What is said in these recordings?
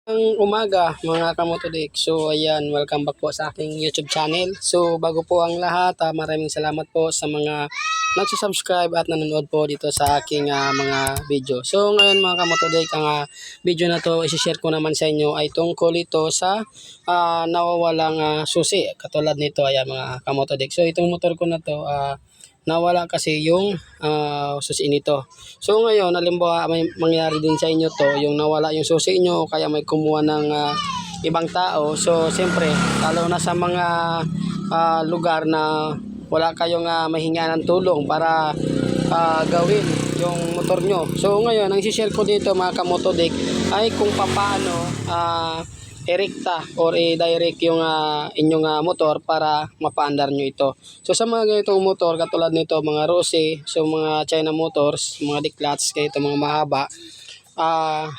Ang umaga mga kamotodik. So ayan, welcome back po sa aking YouTube channel. So bago po ang lahat, maraming salamat po sa mga nagsusubscribe at nanonood po dito sa aking mga video. So ngayon mga kamotodik, ang video na to isi-share ko naman sa inyo ay tungkol ito sa nawawalang susi. Katulad nito, ayan mga kamotodik. So itong motor ko na to, nawala kasi yung susi nito. So ngayon, halimbawa may mangyari din sa inyo to, yung nawala yung susi nyo o kaya may kumuha ng ibang tao. So siyempre, lalo na sa mga lugar na wala kayong mahinga ng tulong para gawin yung motor nyo. So ngayon, ang isi-share ko dito mga kamotodik ay kung paano i-rekta or i-direct yung inyong motor para mapaandar nyo ito. So sa mga ganitong motor, katulad nito mga Rossi, so mga China motors, mga declats, ganito mga mahaba,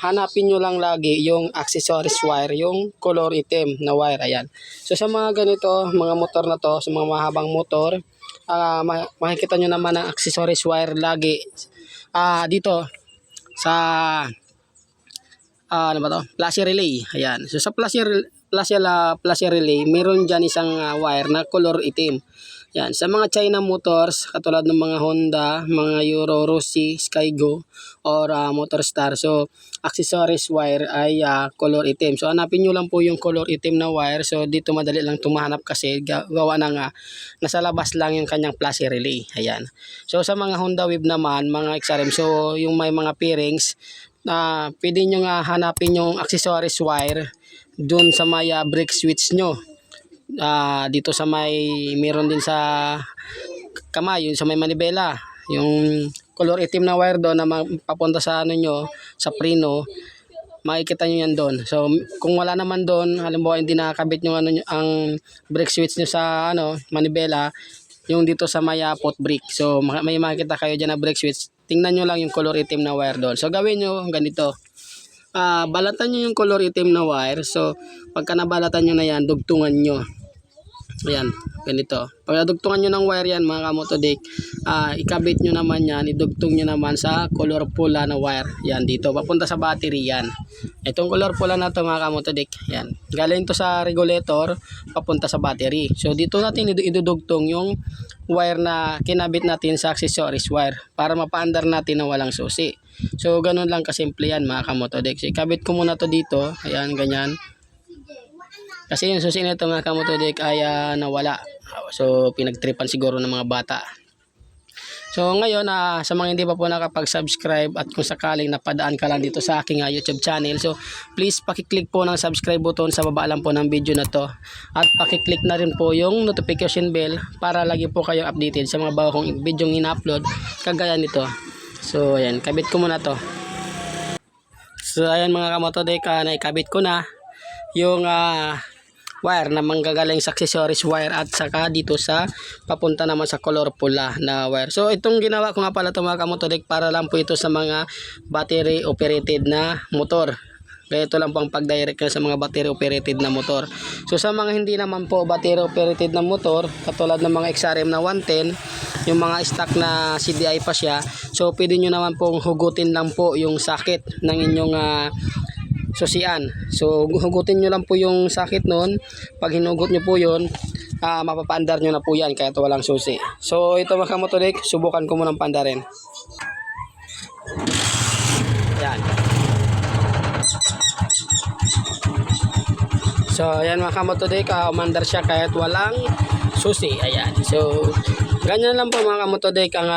hanapin nyo lang lagi yung accessories wire, yung color itim na wire. Ayan. So sa mga ganito, mga motor na to, sa mga mahabang motor, makikita nyo naman ang accessories wire lagi dito sa ano ba to? Flashy relay. Ayan. So sa flashy relay, meron dyan isang wire na color itim. Yan. Sa mga China motors, katulad ng mga Honda, mga Euro, Rossi, Skygo, or Motorstar. So, accessories wire ay color itim. So, hanapin nyo lang po yung color itim na wire. So, dito madali lang tumahanap kasi gawa ng nasa labas lang yung kanyang flashy relay. Ayan. So, sa mga Honda Wave naman, mga XRM, so yung may mga pairings, pwede nyo nga hanapin yung accessories wire dun sa may brake switch nyo. Dito sa may meron din sa kamay, yun sa may manibela, yung color itim na wire doon na papunta sa ano nyo, sa preno, makikita nyo yan doon. So kung wala naman doon, halimbawa hindi nakakabit yung ano, ang brake switch nyo sa ano, manibela, yung dito sa may pot brake, so may makikita kayo dyan na brake switch, tingnan nyo lang yung color itim na wire doon. So gawin nyo ganito, balatan nyo yung color itim na wire. So pagka nabalatan nyo na yan, dugtungan nyo. Ayan, ganito. Pag nadugtungan nyo ng wire yan mga kamotodik, ikabit nyo naman yan, idugtong nyo naman sa color pula na wire. Yan, dito, papunta sa battery yan. Itong color pula na to mga kamotodik, yan. Galing to sa regulator, papunta sa battery. So dito natin idudugtong yung wire na kinabit natin sa accessories wire para mapaandar natin na walang susi. So ganun lang kasimple yan mga kamotodik. So ikabit ko muna to dito, ayan, ganyan. Kasi yung susi nito mga kamotodik ay nawala. So pinagtripan siguro ng mga bata. So ngayon, sa mga hindi pa po nakapag-subscribe at kung sakaling napadaan ka lang dito sa aking YouTube channel, so please pakiclick po ng subscribe button sa baba lang po ng video na to. At pakiclick na rin po yung notification bell para lagi po kayong updated sa mga bago kong video in-upload kagaya nito. So ayan, kabit ko muna to. So ayan mga kamotodik, naikabit ko na yung wire na manggagaling sa accessories wire at saka dito sa papunta naman sa color pula na wire. So itong ginawa ko nga pala ito mga kamotodik, para lang po ito sa mga battery operated na motor. Ganito lang po ang pag-direct sa mga battery operated na motor. So sa mga hindi naman po battery operated na motor, katulad ng mga XRM na 110, yung mga stock na CDI pa siya, so pwede nyo naman pong hugutin lang po yung sakit ng inyong susian. So hugutin nyo lang po yung sakit nun. Pag hinugot nyo po yun, mapapaandar nyo na po yan kahit walang susi. So ito mga kamotodik, subukan ko munang pandarin. Yan. So ayan mga kamotodik, umandar siya kahit walang susi. Ayan. So ganyan lang po mga kamotodik ang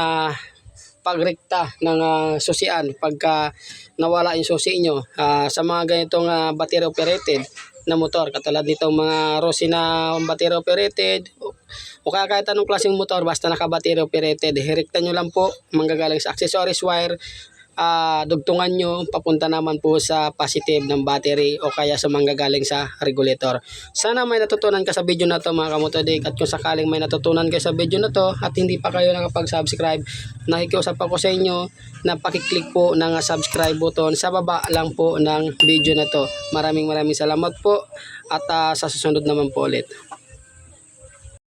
pagrekta ng susian pagka nawala yung susi nyo sa mga ganitong battery operated na motor, katulad nitong mga Rossi na battery operated o kaya kahit anong klaseng motor basta naka battery operated, hirekta nyo lang po manggagaling sa accessories wire, dugtungan nyo papunta naman po sa positive ng battery o kaya sa manggagaling sa regulator. Sana may natutunan ka sa video na to mga kamotodik, at kung sakaling may natutunan ka sa video na to at hindi pa kayo nakapag-subscribe, nakikiusap ako sa inyo na pakiclick po ng subscribe button sa baba lang po ng video na to. Maraming salamat po at sa susunod naman po ulit.